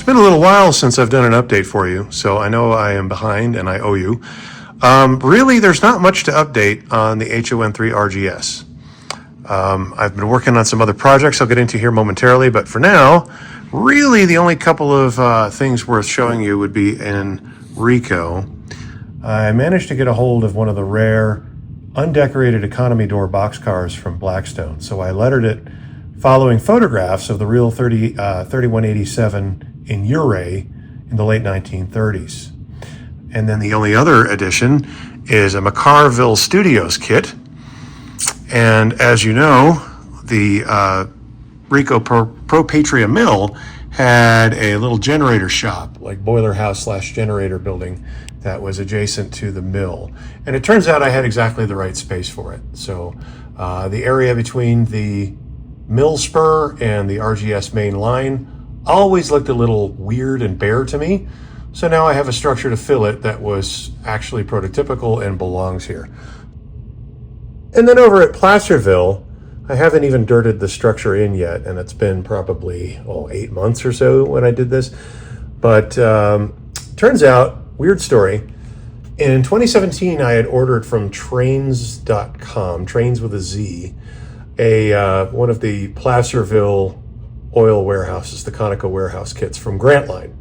been a little while since I've done an update for you, so I know I am behind and I owe you. Really, there's not much to update on the HON3 RGS. I've been working on some other projects I'll get into here momentarily, but for now, really the only couple of things worth showing you would be in Rico. I managed to get a hold of one of the rare undecorated economy door boxcars from Blackstone, so I lettered it following photographs of the real 3187 in Uray in the late 1930s. And then the only other addition is a McCarville Studios kit. And as you know, the Rico Pro Patria Mill had a little generator shop, like boiler house / generator building that was adjacent to the mill. And it turns out I had exactly the right space for it. So the area between the mill spur and the RGS main line always looked a little weird and bare to me. So now I have a structure to fill it that was actually prototypical and belongs here. And then over at Plasterville, I haven't even dirted the structure in yet, and it's been probably 8 months or so when I did this. But turns out, weird story, in 2017 I had ordered from trains.com, trains with a Z, one of the Placerville oil warehouses, the Conoco warehouse kits from Grantline.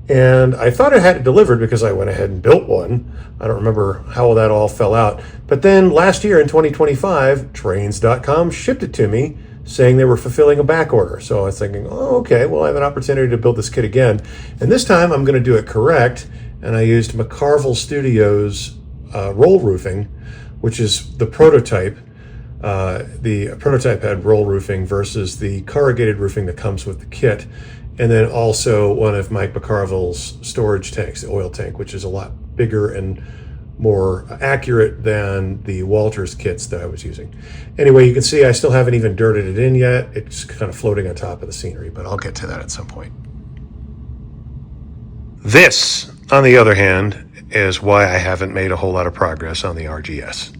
And I thought I had it delivered because I went ahead and built one. I don't remember how that all fell out. But then last year in 2025, trains.com shipped it to me saying they were fulfilling a back order. So I was thinking, oh, okay, well, I have an opportunity to build this kit again. And this time I'm going to do it correct. And I used McCarville Studios roll roofing, which is the prototype. The prototype had roll roofing versus the corrugated roofing that comes with the kit. And then also one of Mike McCarville's storage tanks, the oil tank, which is a lot bigger and more accurate than the Walters kits that I was using. Anyway, you can see I still haven't even dirted it in yet. It's kind of floating on top of the scenery, but I'll get to that at some point. This, on the other hand, is why I haven't made a whole lot of progress on the RGS.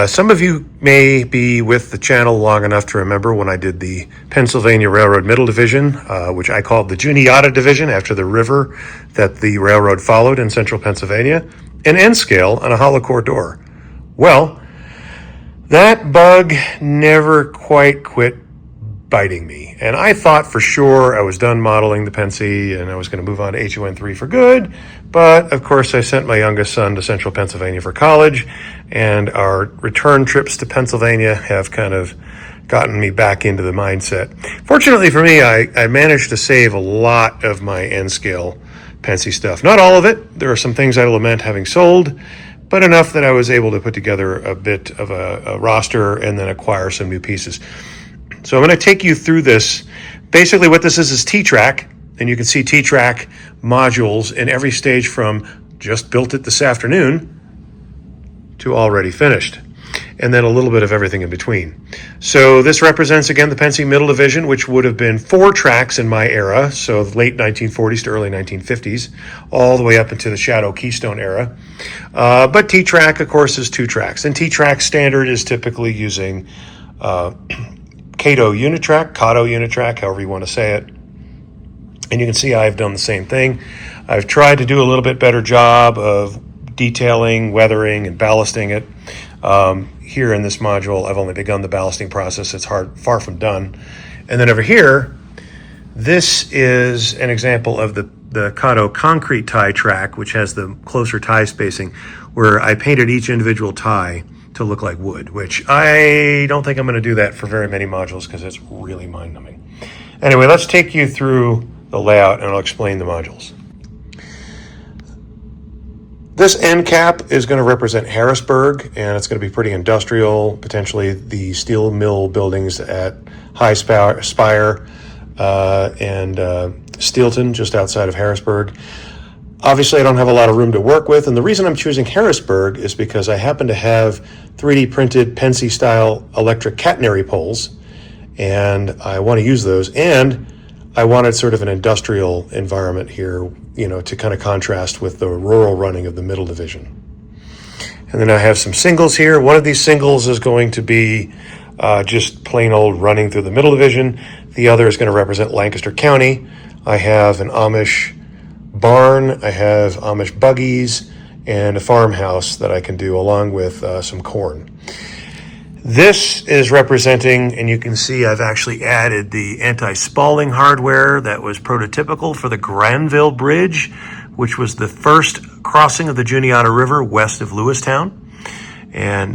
Some of you may be with the channel long enough to remember when I did the Pennsylvania Railroad Middle Division, which I called the Juniata Division after the river that the railroad followed in central Pennsylvania, an N scale on a hollow core door. Well, that bug never quite quit biting me. And I thought for sure I was done modeling the Pennsy and I was going to move on to HON3 for good. But of course I sent my youngest son to central Pennsylvania for college, and our return trips to Pennsylvania have kind of gotten me back into the mindset. Fortunately for me, I managed to save a lot of my N-scale Pennsy stuff. Not all of it. There are some things I lament having sold, but enough that I was able to put together a bit of a roster and then acquire some new pieces. So I'm going to take you through this. Basically what this is T-Track, and you can see T-Track modules in every stage from just built it this afternoon to already finished, and then a little bit of everything in between. So this represents, again, the Pennsy Middle Division, which would have been 4 tracks in my era, so late 1940s to early 1950s, all the way up into the Shadow Keystone era. But T-Track, of course, is 2 tracks, and T-Track standard is typically using Cato Unitrack, however you want to say it. And you can see I've done the same thing. I've tried to do a little bit better job of detailing, weathering, and ballasting it. Here in this module, I've only begun the ballasting process. It's far from done. And then over here, this is an example of the Cato concrete tie track, which has the closer tie spacing, where I painted each individual tie to look like wood, which I don't think I'm going to do that for very many modules because it's really mind-numbing. Anyway, let's take you through the layout and I'll explain the modules. This end cap is going to represent Harrisburg, and it's going to be pretty industrial, potentially the steel mill buildings at High Spire and Steelton, just outside of Harrisburg. Obviously, I don't have a lot of room to work with, and the reason I'm choosing Harrisburg is because I happen to have 3D printed Pennsy-style electric catenary poles, and I want to use those, and I wanted sort of an industrial environment here, you know, to kind of contrast with the rural running of the Middle Division. And then I have some singles here. One of these singles is going to be just plain old running through the Middle Division. The other is going to represent Lancaster County. I have an Amish barn, I have Amish buggies, and a farmhouse that I can do along with some corn. This is representing, and you can see I've actually added the anti-spalling hardware that was prototypical for the Granville Bridge, which was the first crossing of the Juniata River west of Lewistown. And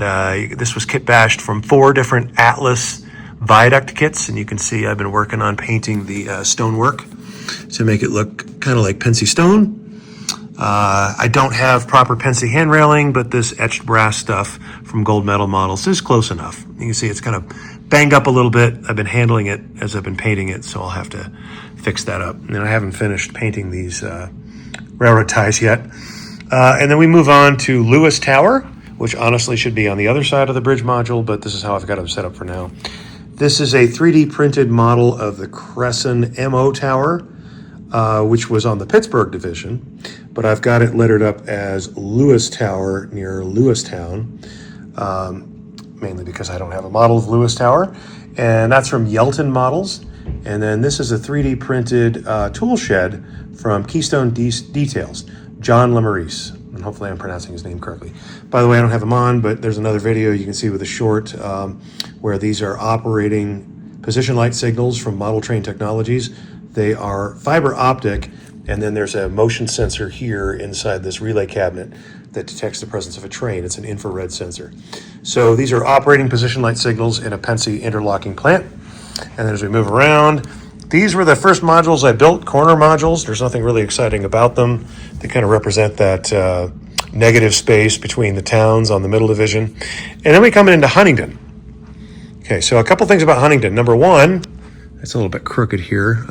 this was kit bashed from 4 different Atlas viaduct kits, and you can see I've been working on painting the stonework to make it look kind of like Pennsy stone. I don't have proper Pennsy hand railing, but this etched brass stuff from Gold Medal Models is close enough. You can see it's kind of banged up a little bit. I've been handling it as I've been painting it, so I'll have to fix that up. And I haven't finished painting these railroad ties yet. And then we move on to Lewis Tower, which honestly should be on the other side of the bridge module, but this is how I've got them set up for now. This is a 3D printed model of the Crescent MO Tower, which was on the Pittsburgh division, but I've got it lettered up as Lewis Tower near Lewistown, mainly because I don't have a model of Lewis Tower, and that's from Yelton Models. And then this is a 3D printed tool shed from Keystone Details, John Lemarice, and hopefully I'm pronouncing his name correctly. By the way, I don't have him on, but there's another video you can see with a short where these are operating position light signals from Model Train Technologies. They are fiber optic, and then there's a motion sensor here inside this relay cabinet that detects the presence of a train. It's an infrared sensor. So these are operating position light signals in a Pennsy interlocking plant. And then as we move around, these were the first modules I built, corner modules. There's nothing really exciting about them. They kind of represent that negative space between the towns on the middle division. And then we come into Huntingdon. Okay, so a couple things about Huntingdon. Number one, it's a little bit crooked here.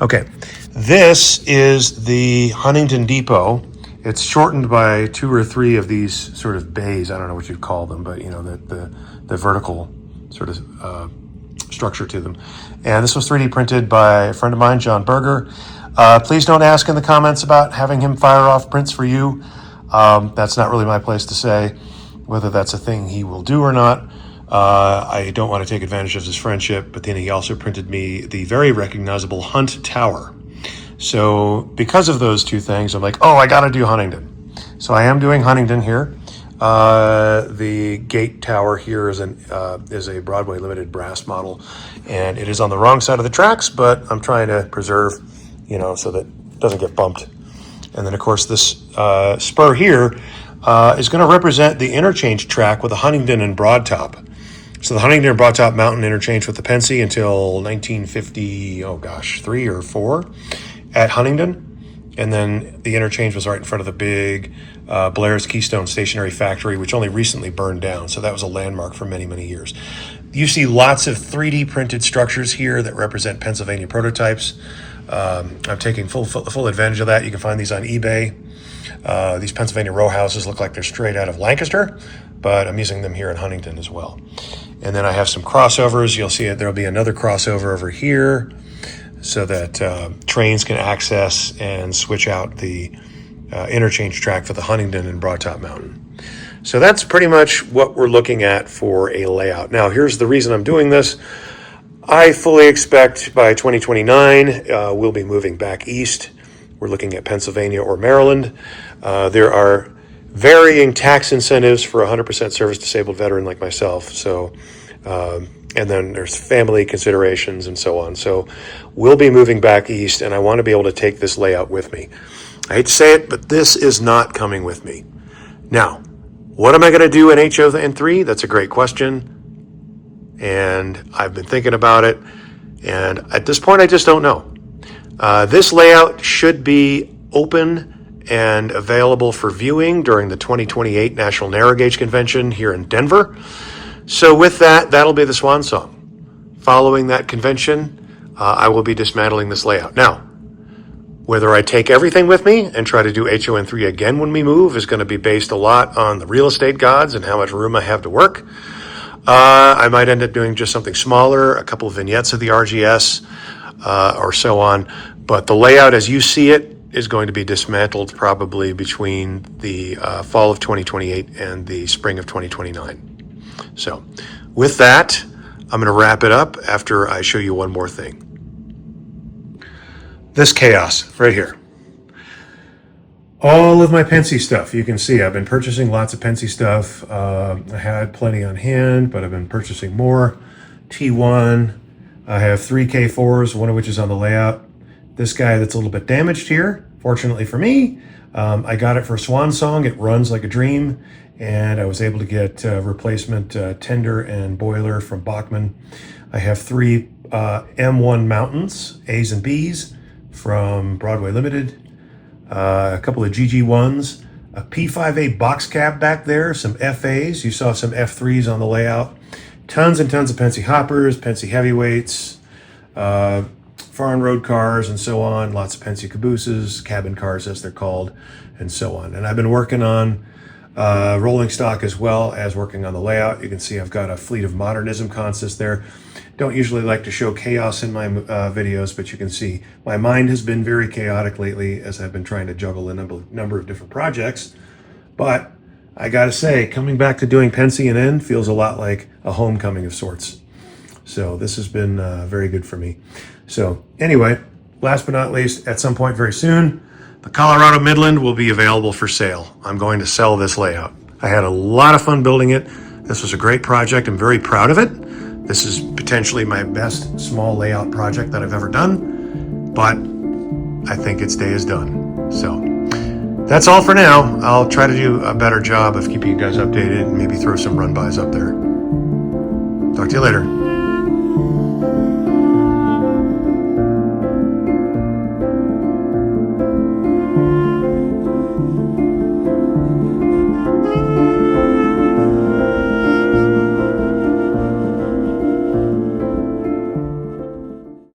Okay, this is the Huntingdon Depot. It's shortened by 2 or 3 of these sort of bays. I don't know what you'd call them, but you know, the vertical sort of structure to them. And this was 3D printed by a friend of mine, John Berger. Please don't ask in the comments about having him fire off prints for you. That's not really my place to say whether that's a thing he will do or not. I don't want to take advantage of his friendship, but then he also printed me the very recognizable Hunt Tower. So because of those 2 things, I'm like, oh, I got to do Huntingdon. So I am doing Huntingdon here. The gate tower here is a Broadway limited brass model, and it is on the wrong side of the tracks, but I'm trying to preserve, you know, so that it doesn't get bumped. And then of course this spur here is going to represent the interchange track with the Huntingdon and Broadtop. So the Huntingdon and Broadtop Mountain interchanged with the Pennsy until 1953 or 4 at Huntingdon. And then the interchange was right in front of the big Blair's Keystone Stationery Factory, which only recently burned down. So that was a landmark for many, many years. You see lots of 3D printed structures here that represent Pennsylvania prototypes. I'm taking full advantage of that. You can find these on eBay. These Pennsylvania row houses look like they're straight out of Lancaster, but I'm using them here in Huntingdon as well. And then I have some crossovers. You'll see there'll be another crossover over here so that trains can access and switch out the interchange track for the Huntingdon and Broadtop Mountain. So that's pretty much what we're looking at for a layout. Now, here's the reason I'm doing this. I fully expect by 2029, we'll be moving back east. We're looking at Pennsylvania or Maryland. There are varying tax incentives for a 100% service disabled veteran like myself. So, and then there's family considerations and so on. So we'll be moving back east, and I want to be able to take this layout with me. I hate to say it, but this is not coming with me. Now, what am I going to do in HON3? That's a great question. And I've been thinking about it. And at this point, I just don't know. This layout should be open and available for viewing during the 2028 National Narrow Gauge Convention here in Denver. So with that, that'll be the swan song. Following that convention, I will be dismantling this layout. Now, whether I take everything with me and try to do HON3 again when we move is going to be based a lot on the real estate gods and how much room I have to work. I might end up doing just something smaller, a couple of vignettes of the RGS, or so on. But the layout as you see it is going to be dismantled probably between the fall of 2028 and the spring of 2029. So with that, I'm going to wrap it up after I show you one more thing. this chaos right here. All of my Pennsy stuff. You can see I've been purchasing lots of Pennsy stuff. I had plenty on hand, but I've been purchasing more. T1. I have 3 K4s, one of which is on the layout. This guy that's a little bit damaged here, fortunately for me, I got it for Swan Song. It runs like a dream, and I was able to get replacement tender and boiler from Bachmann. I have 3 M1 Mountains, A's and B's from Broadway Limited, a couple of GG1s, a P5A box cab back there, some FAs. You saw some F3s on the layout. Tons and tons of Pennsy hoppers, Pennsy heavyweights, foreign road cars, and so on. Lots of Pennsy cabooses, cabin cars as they're called, and so on. And I've been working on rolling stock as well as working on the layout. You can see I've got a Fleet of Modernism consist there. Don't usually like to show chaos in my videos, but you can see my mind has been very chaotic lately as I've been trying to juggle a number of different projects. But I gotta say, coming back to doing Pennsy and N feels a lot like a homecoming of sorts. So this has been very good for me. So anyway, last but not least, at some point very soon, the Colorado Midland will be available for sale. I'm going to sell this layout. I had a lot of fun building it. This was a great project. I'm very proud of it. This is potentially my best small layout project that I've ever done, but I think its day is done. So that's all for now. I'll try to do a better job of keeping you guys updated and maybe throw some run-bys up there. Talk to you later.